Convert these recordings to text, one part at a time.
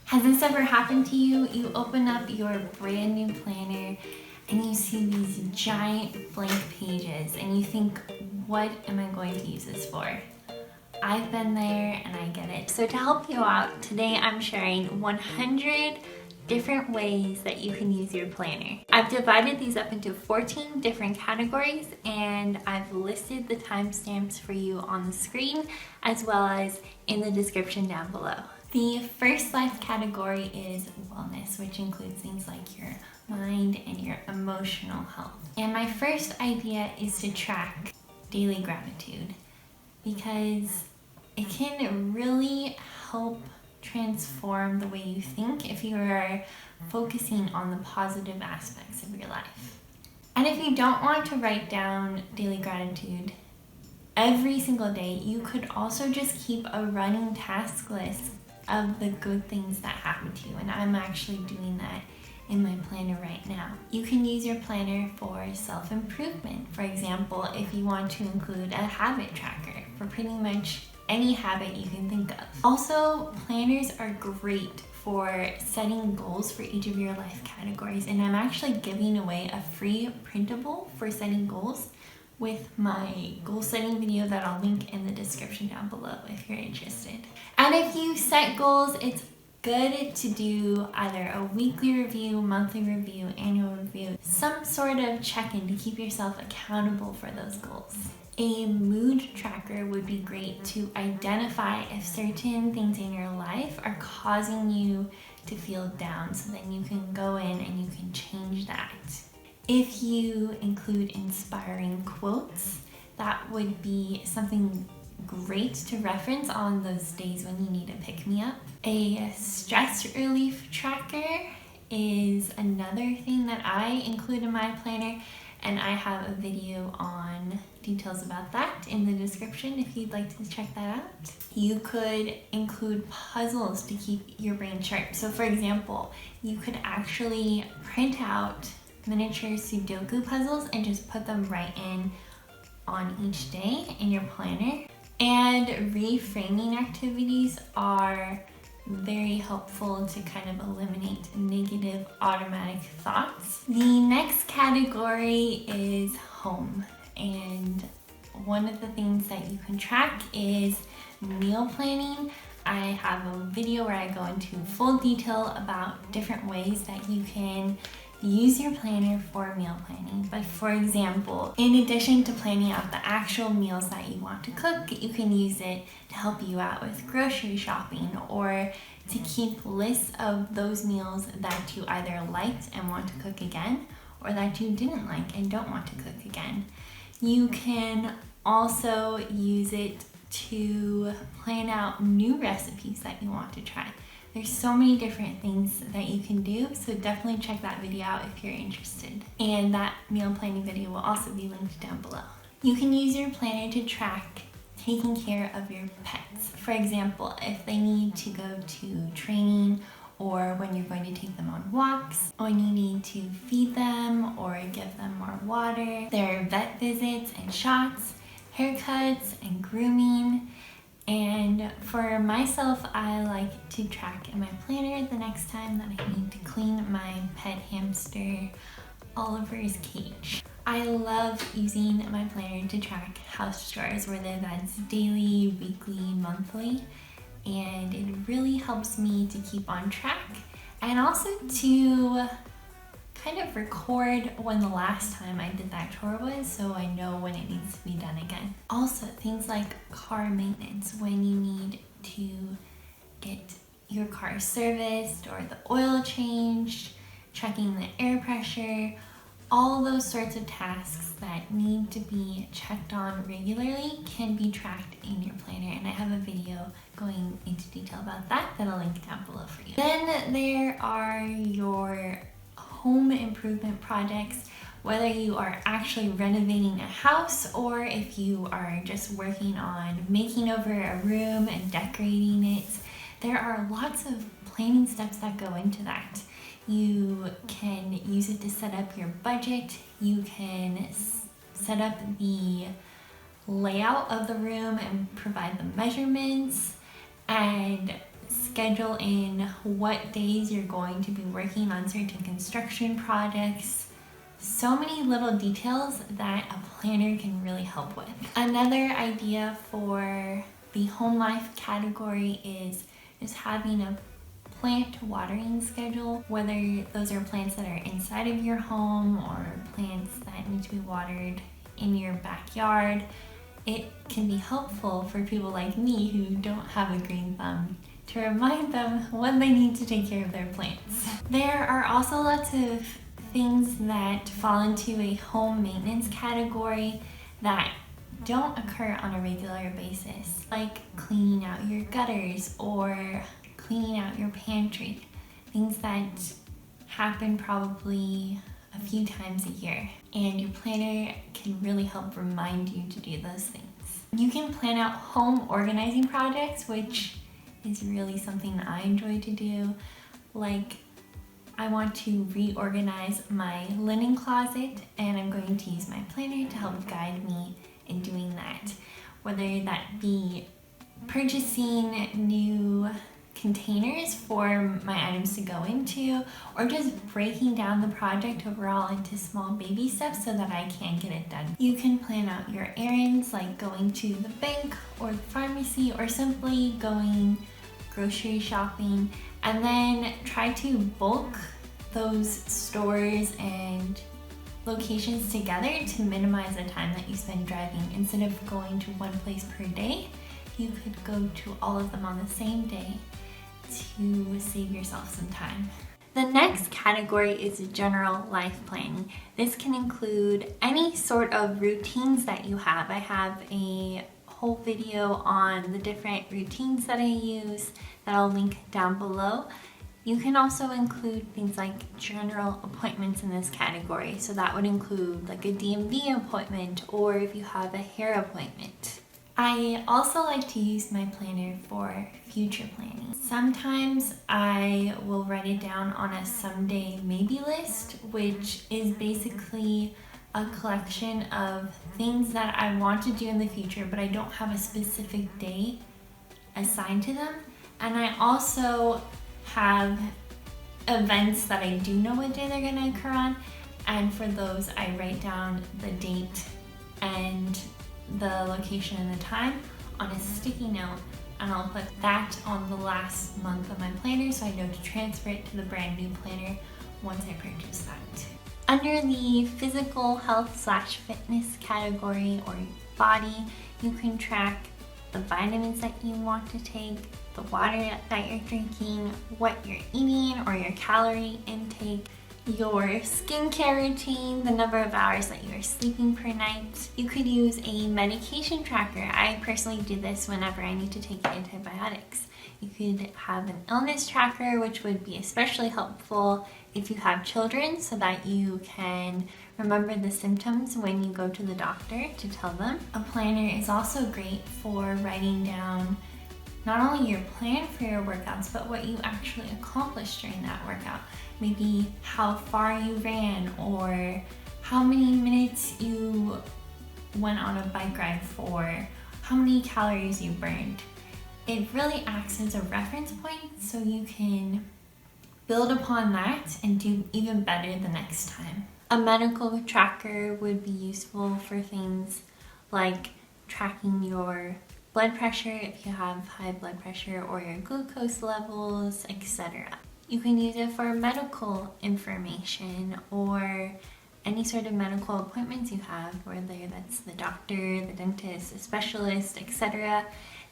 Has this ever happened to you? You open up your brand new planner and you see these giant blank pages and you think, what am I going to use this for? I've been there and I get it. So to help you out, today I'm sharing 100 different ways that you can use your planner. I've divided these up into 14 different categories and I've listed the timestamps for you on the screen as well as in the description down below. The first life category is wellness, which includes things like your mind and your emotional health. And my first idea is to track daily gratitude because it can really help transform the way you think if you are focusing on the positive aspects of your life. And if you don't want to write down daily gratitude every single day, you could also just keep a running task list of the good things that happen to you. And I'm actually doing that in my planner right now. You can use your planner for self-improvement. For example, if you want to include a habit tracker for pretty much any habit you can think of. Also, planners are great for setting goals for each of your life categories. And I'm actually giving away a free printable for setting goals with my goal setting video that I'll link in the description down below if you're interested. And if you set goals, it's good to do either a weekly review, monthly review, annual review, some sort of check-in to keep yourself accountable for those goals. A mood tracker would be great to identify if certain things in your life are causing you to feel down, so then you can go in and you can change that. If you include inspiring quotes, that would be something great to reference on those days when you need a pick-me-up. A stress relief tracker is another thing that I include in my planner, and I have a video on details about that in the description if you'd like to check that out. You could include puzzles to keep your brain sharp. So for example, you could actually print out miniature Sudoku puzzles and just put them right in on each day in your planner. And reframing activities are very helpful to kind of eliminate negative automatic thoughts. The next category is home, and one of the things that you can track is meal planning. I have a video where I go into full detail about different ways that you can use your planner for meal planning. But for example, in addition to planning out the actual meals that you want to cook, you can use it to help you out with grocery shopping or to keep lists of those meals that you either liked and want to cook again or that you didn't like and don't want to cook again. You can also use it to plan out new recipes that you want to try. There's so many different things that you can do, so definitely check that video out if you're interested. And that meal planning video will also be linked down below. You can use your planner to track taking care of your pets. For example, if they need to go to training or when you're going to take them on walks, when you need to feed them or give them more water, their vet visits and shots, haircuts and grooming. And for myself, I like to track in my planner the next time that I need to clean my pet hamster Oliver's cage. I love using my planner to track house chores, whether that's daily, weekly, monthly, and it really helps me to keep on track and also to kind of record when the last time I did that chore was, so I know when it needs to be done again. Also, things like car maintenance, when you need to get your car serviced or the oil changed, checking the air pressure, all those sorts of tasks that need to be checked on regularly can be tracked in your planner, and I have a video going into detail about that I'll link down below for you. Then there are your home improvement projects, whether you are actually renovating a house or if you are just working on making over a room and decorating it. There are lots of planning steps that go into that. You can use it to set up your budget. You can set up the layout of the room and provide the measurements and schedule in what days you're going to be working on certain construction projects. So many little details that a planner can really help with. Another idea for the home life category is just having a plant watering schedule, whether those are plants that are inside of your home or plants that need to be watered in your backyard. It can be helpful for people like me who don't have a green thumb to remind them when they need to take care of their plants. There are also lots of things that fall into a home maintenance category that don't occur on a regular basis, like cleaning out your gutters or cleaning out your pantry, things that happen probably a few times a year, and your planner can really help remind you to do those things. You can plan out home organizing projects, which is really something that I enjoy to do. Like, I want to reorganize my linen closet, and I'm going to use my planner to help guide me in doing that. Whether that be purchasing new containers for my items to go into, or just breaking down the project overall into small baby steps so that I can get it done. You can plan out your errands, like going to the bank or the pharmacy, or simply going grocery shopping, and then try to bulk those stores and locations together to minimize the time that you spend driving. Instead of going to one place per day, you could go to all of them on the same day to save yourself some time. The next category is general life planning. This can include any sort of routines that you have. I have a whole video on the different routines that I use that I'll link down below. You can also include things like general appointments in this category. So that would include like a DMV appointment, or if you have a hair appointment. I also like to use my planner for future planning. Sometimes I will write it down on a someday maybe list, which is basically a collection of things that I want to do in the future, but I don't have a specific day assigned to them. And I also have events that I do know what day they're gonna occur on, and for those I write down the date and the location and the time on a sticky note, and I'll put that on the last month of my planner so I know to transfer it to the brand new planner once I purchase that. Under the physical health/fitness category, or body, you can track the vitamins that you want to take, the water that you're drinking, what you're eating or your calorie intake, your skincare routine, the number of hours that you are sleeping per night. You could use a medication tracker. I personally do this whenever I need to take antibiotics. You could have an illness tracker, which would be especially helpful if you have children, so that you can remember the symptoms when you go to the doctor to tell them. A planner is also great for writing down not only your plan for your workouts, but what you actually accomplished during that workout. Maybe how far you ran, or how many minutes you went on a bike ride for, how many calories you burned. It really acts as a reference point so you can build upon that and do even better the next time. A medical tracker would be useful for things like tracking your blood pressure if you have high blood pressure, or your glucose levels, etc. You can use it for medical information or any sort of medical appointments you have, whether that's the doctor, the dentist, a specialist, etc.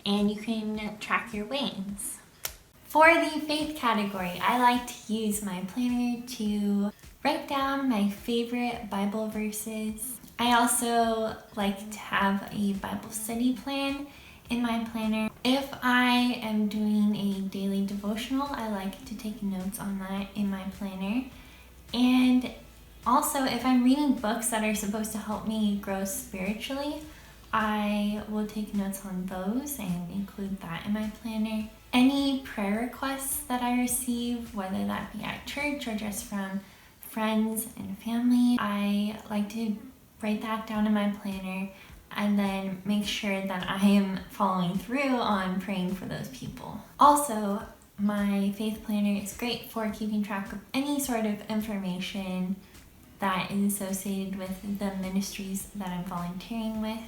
And you can track your weigh-ins. For the faith category, I like to use my planner to write down my favorite Bible verses. I also like to have a Bible study plan in my planner. If I am doing a daily devotional, I like to take notes on that in my planner. And also, if I'm reading books that are supposed to help me grow spiritually, I will take notes on those and include that in my planner. Any prayer requests that I receive, whether that be at church or just from friends and family, I like to write that down in my planner. and then make sure that I am following through on praying for those people. Also, my faith planner is great for keeping track of any sort of information that is associated with the ministries that I'm volunteering with,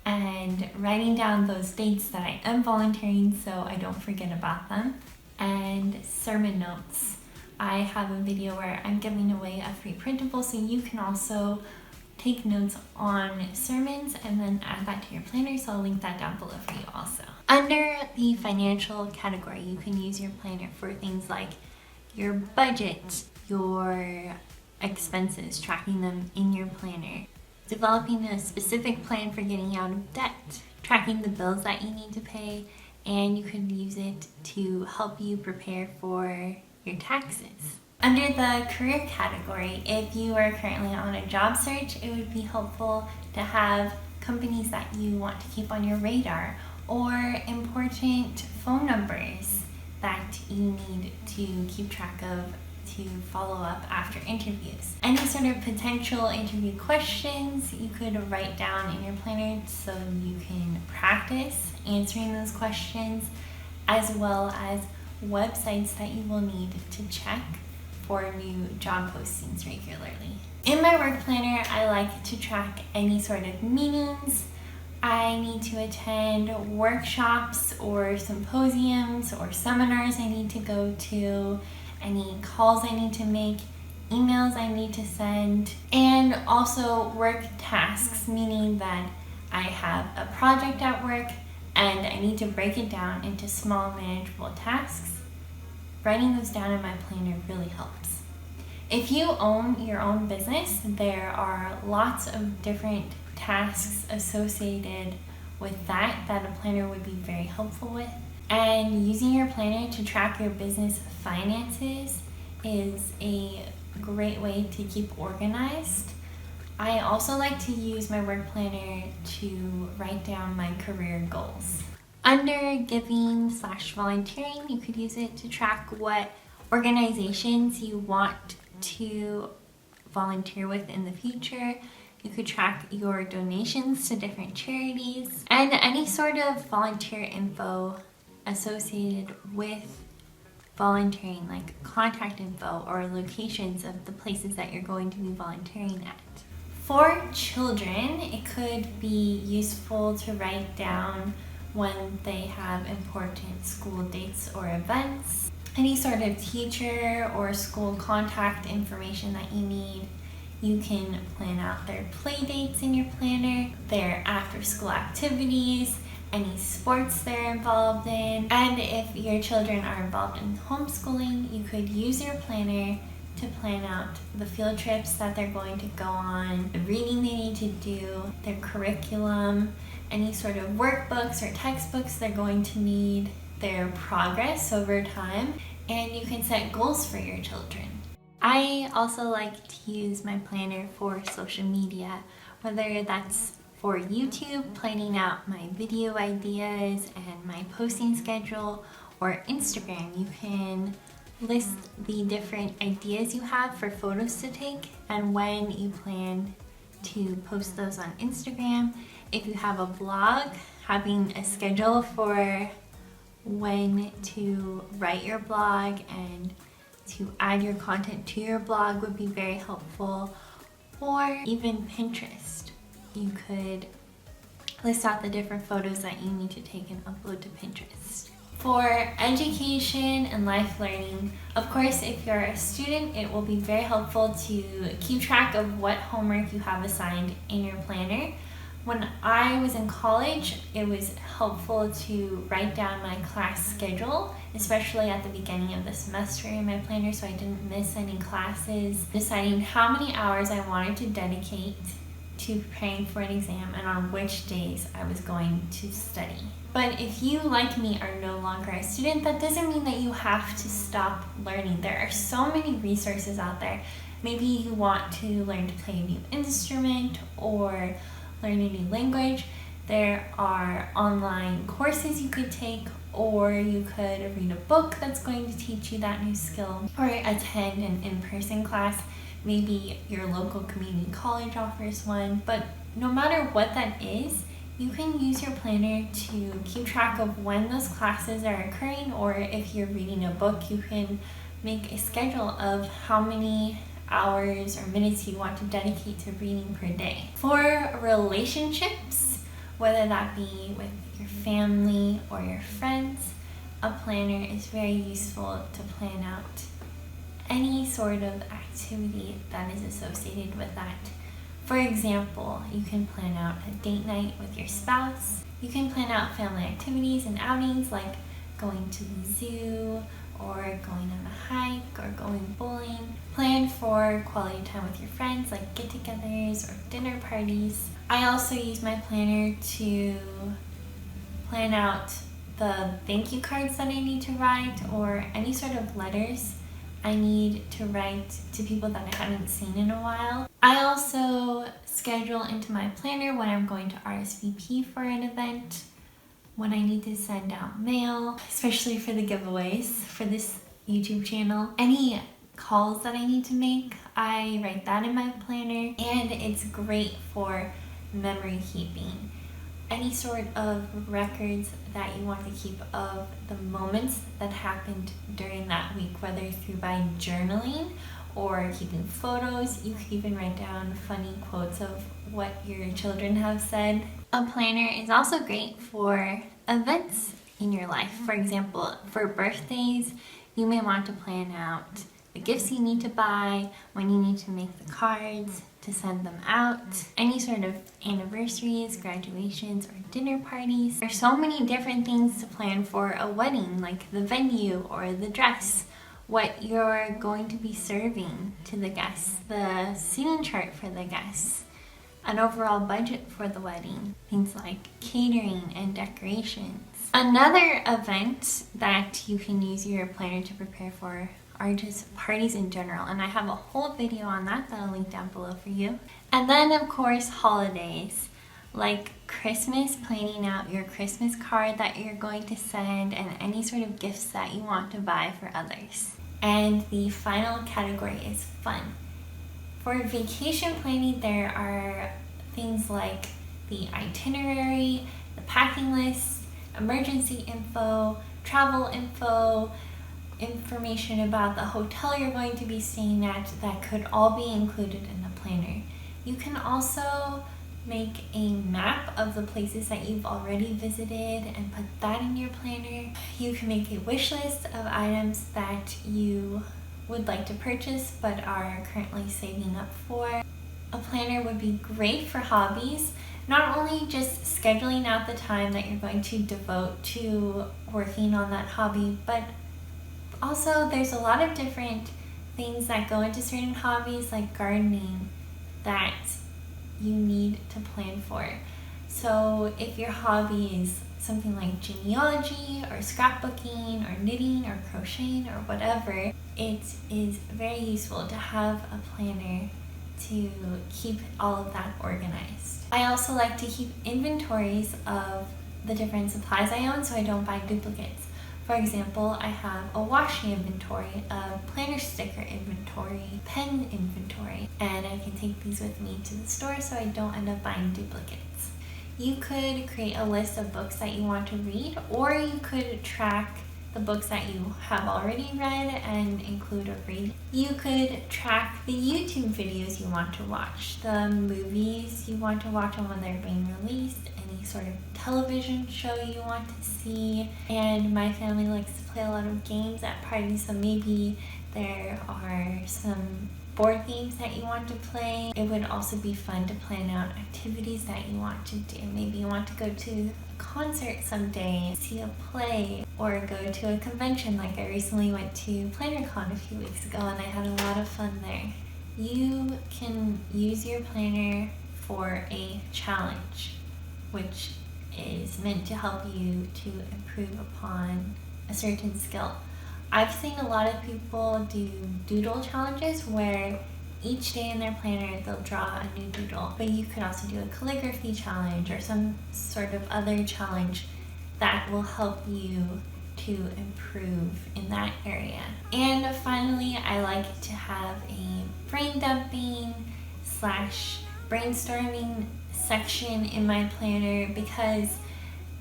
and writing down those dates that I am volunteering so I don't forget about them, and sermon notes. I have a video where I'm giving away a free printable, so you can also take notes on sermons and then add that to your planner, so I'll link that down below for you also. Under the financial category, you can use your planner for things like your budget, your expenses, tracking them in your planner, developing a specific plan for getting out of debt, tracking the bills that you need to pay, and you could use it to help you prepare for your taxes. Under the career category, if you are currently on a job search, it would be helpful to have companies that you want to keep on your radar, or important phone numbers that you need to keep track of to follow up after interviews. Any sort of potential interview questions you could write down in your planner so you can practice answering those questions, as well as websites that you will need to check for new job postings regularly. In my work planner, I like to track any sort of meetings I need to attend, workshops or symposiums or seminars I need to go to, any calls I need to make, emails I need to send, and also work tasks, meaning that I have a project at work and I need to break it down into small manageable tasks. Writing those down in my planner really helps. If you own your own business, there are lots of different tasks associated with that a planner would be very helpful with. And using your planner to track your business finances is a great way to keep organized. I also like to use my work planner to write down my career goals. Under giving/volunteering, you could use it to track what organizations you want to volunteer with in the future. You could track your donations to different charities and any sort of volunteer info associated with volunteering, like contact info or locations of the places that you're going to be volunteering at. For children, it could be useful to write down when they have important school dates or events, any sort of teacher or school contact information that you need. You can plan out their play dates in your planner, their after school activities, any sports they're involved in, and if your children are involved in homeschooling, you could use your planner to plan out the field trips that they're going to go on, the reading they need to do, their curriculum, any sort of workbooks or textbooks they're going to need, their progress over time, and you can set goals for your children. I also like to use my planner for social media, whether that's for YouTube, planning out my video ideas and my posting schedule, or Instagram. You can list the different ideas you have for photos to take and when you plan to post those on Instagram. If you have a blog, having a schedule for when to write your blog and to add your content to your blog would be very helpful. Or even Pinterest. You could list out the different photos that you need to take and upload to Pinterest. For education and life learning, of course, if you're a student, it will be very helpful to keep track of what homework you have assigned in your planner. When I was in college, it was helpful to write down my class schedule, especially at the beginning of the semester in my planner so I didn't miss any classes, deciding how many hours I wanted to dedicate to preparing for an exam and on which days I was going to study. But if you, like me, are no longer a student, that doesn't mean that you have to stop learning. There are so many resources out there. Maybe you want to learn to play a new instrument or learn a new language. There are online courses you could take, or you could read a book that's going to teach you that new skill, or attend an in-person class. Maybe your local community college offers one, but no matter what that is, you can use your planner to keep track of when those classes are occurring, or if you're reading a book, you can make a schedule of how many hours or minutes you want to dedicate to reading per day. For relationships, whether that be with your family or your friends, a planner is very useful to plan out any sort of activity that is associated with that. For example, you can plan out a date night with your spouse. You can plan out family activities and outings like going to the zoo or going on a hike or going bowling. Plan for quality time with your friends like get-togethers or dinner parties. I also use my planner to plan out the thank you cards that I need to write or any sort of letters I need to write to people that I haven't seen in a while. I also schedule into my planner when I'm going to RSVP for an event, when I need to send out mail, especially for the giveaways for this YouTube channel. Any calls that I need to make, I write that in my planner, and it's great for memory keeping. Any sort of records that you want to keep of the moments that happened during that week, whether through by journaling or keeping photos. You could even write down funny quotes of what your children have said. A planner is also great for events in your life. For example, for birthdays, you may want to plan out the gifts you need to buy, when you need to make the cards, to send them out, any sort of anniversaries, graduations, or dinner parties. There's so many different things to plan for a wedding, like the venue or the dress, what you're going to be serving to the guests, the seating chart for the guests, an overall budget for the wedding, things like catering and decorations. Another event that you can use your planner to prepare for are just parties in general, and I have a whole video on that that I'll link down below for you. And then of course holidays, like Christmas, planning out your Christmas card that you're going to send and any sort of gifts that you want to buy for others. And the final category is fun. For vacation planning, there are things like the itinerary, the packing list, emergency info, travel info, information about the hotel you're going to be staying at that could all be included in the planner. You can also make a map of the places that you've already visited and put that in your planner. You can make a wish list of items that you would like to purchase but are currently saving up for. A planner would be great for hobbies, not only just scheduling out the time that you're going to devote to working on that hobby, but also there's a lot of different things that go into certain hobbies like gardening that you need to plan for. So if your hobby is something like genealogy or scrapbooking or knitting or crocheting or whatever, it is very useful to have a planner to keep all of that organized. I also like to keep inventories of the different supplies I own so I don't buy duplicates. For example, I have a washi inventory, a planner sticker inventory, pen inventory, and I can take these with me to the store so I don't end up buying duplicates. You could create a list of books that you want to read, or you could track the books that you have already read and include a read. You could track the YouTube videos you want to watch, the movies you want to watch and when they're being released, any sort of television show you want to see. And my family likes to play a lot of games at parties, so maybe there are some board games that you want to play. It would also be fun to plan out activities that you want to do. Maybe you want to go to a concert someday, see a play, or go to a convention. Like I recently went to PlannerCon a few weeks ago and I had a lot of fun there. You can use your planner for a challenge, which is meant to help you to improve upon a certain skill. I've seen a lot of people do doodle challenges where each day in their planner they'll draw a new doodle, but you could also do a calligraphy challenge or some sort of other challenge that will help you to improve in that area. And finally, I like to have a brain dumping / brainstorming section in my planner because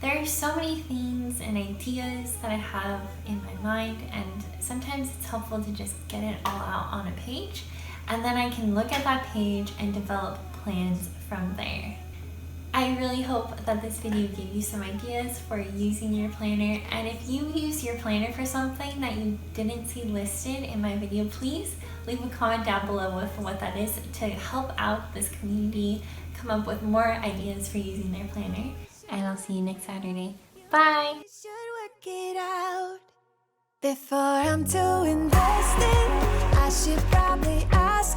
there are so many things and ideas that I have in my mind, and sometimes it's helpful to just get it all out on a page, and then I can look at that page and develop plans from there. I really hope that this video gave you some ideas for using your planner, and if you use your planner for something that you didn't see listed in my video, please leave a comment down below with what that is to help out this community come up with more ideas for using their planner. And I'll see you next Saturday. Bye! You should work it out before I'm too invested. I should probably ask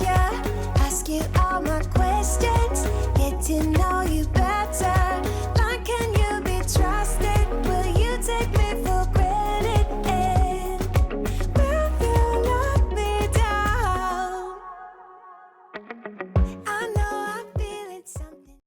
you all my questions, get to know you better.